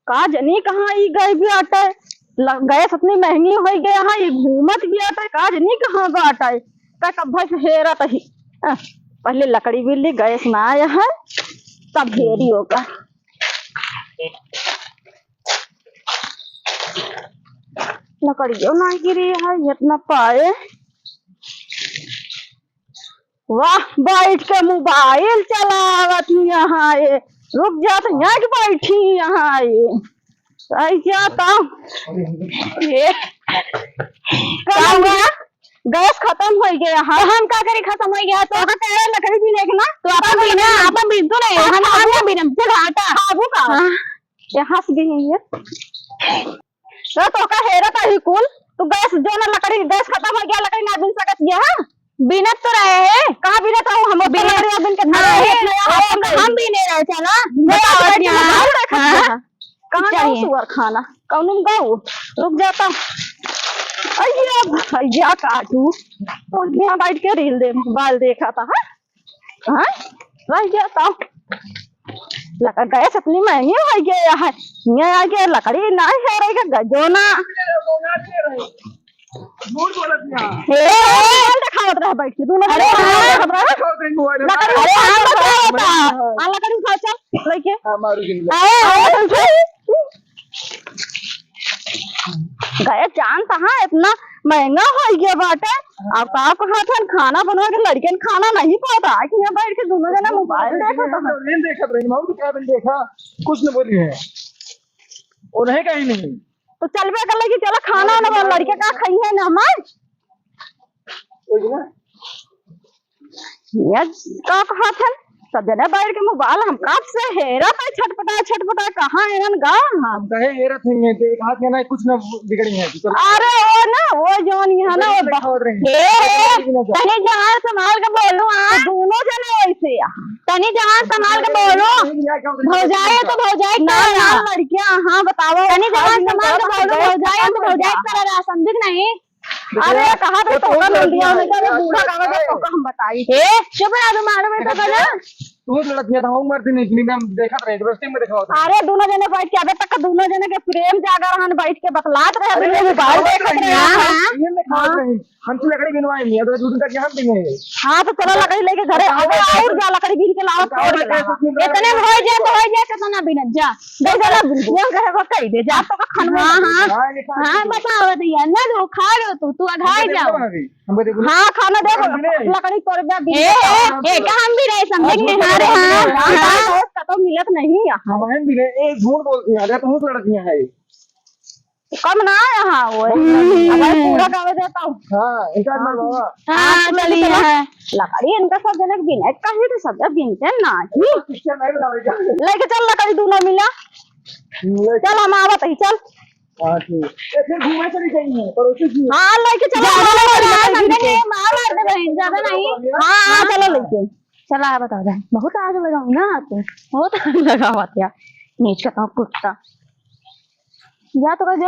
का जनी कहाँ ई गए भी आटा गैस इतनी महंगी हो गई है ये घूमत भी आटा का जनी कहाँ बाटा है का कब्बा से हेरा तही पहले लकड़ी बिल्ली गैस ना आया है तब हेरी होगा। लकड़ियों ना गिरी है इतना पाए। वाह बैठ के मोबाइल चलावत यहाँ ये रुक जात यहाँ की बैठी यहाँ ये जाता ये गैस खत्म हो गया। हाँ हम का करे खत्म हो गया तो तेरे लकड़ी भी देखना तो अपन भी तो नहीं हम भी जगह आटा आबू का ये हंस गई है तो का हेरा था ही कुल तो गैस जो ना लकड़ी गैस खत्म हो गया लकड़ी ना बिन सकत गया। हाँ बिनत तो रहे हैं कहाँ बिनत हो हम बिन के हम भी नहीं रहे ना कहाँ सुअर खाना कौन गाँव रुक जाता भैया काटू यहाँ बैठ के रील दे मोबाइल देखा था। हाँ रह जाता लकड़ गैस इतनी महंगी हो गई है यहाँ आके लकड़ी ना है रहेगा गजोना दिखावत रहा बैठ के दोनों गए जानता हाँ इतना महंगा हो गया बाटे। अब का कहा खाना बनवा के लड़के खाना नहीं पाता कि यहाँ बैठ के दोनों जना मोबाइल देखा कुछ न बोली है उन्हें कहीं नहीं तो चलबे कर लगी चलो खाना ना लड़के का खाई है ना हमार का कहा था सब जने बैठ के मोबाइल हम कब से हेरा था छटपटा कहाँ है गा हम कहे हेरा थे एक हाथ में ना कुछ ना बिगड़ी है। अरे वो ना वो जोन यहाँ ना तनी जहाँ संभाल के बोलो दोनों जने वैसे तनी जहाँ संभाल के बोलो भौजाई तो भौजाई लड़कियां हाँ बताओ तनी जहाँ संभाल के बोलो भौजाई तो भौजाई तरह समझ नहीं। अरे कहा तो बूढ़ा हम बताई चुप रहा तुम्हारे में तो कहा तू लड़कियां था उम्र थी नहीं हम देखा रहे इंटरेस्टिंग में देखा होता। अरे दोनों जने बैठ के अबे तक दोनों जने के प्रेम जागर हम बैठ के बतलात रहे अभी मोबाइल देखत रहे हमसे लकड़ी बिनवाई नहीं तो दूसरी का हम देंगे। हां तो चलो लकड़ी लेके घरे आओ और जा लकड़ी बिन के लाओ इतने हो जाए तो हो जाए कितना बिन जा दे जरा ये कहे को कह दे जा तो खनवा। हां बताओ दिया ना तो खा लो तू अघाई जाओ। हां खाना दे लकड़ी तोड़ दे ए का हम भी रहे समझ नहीं आ रहे तो मिलत नहीं हम भी नहीं एक झूठ बोलती है तो बहुत लड़कियां है कम ना यहाँ वो पूरा कागज देता हूँ। हाँ चलिए लकड़ी इनका सब जने बिना कहीं तो सब बिनते ना लेके चल लकड़ी दोनों मिला चल हम आवत ही चल। हाँ लेके चलो ज्यादा नहीं हाँ चलो लेके चला बता दे बहुत आग लगाऊ ना आते बहुत आग लगावा क्या नीच का कुत्ता जा तो पैसे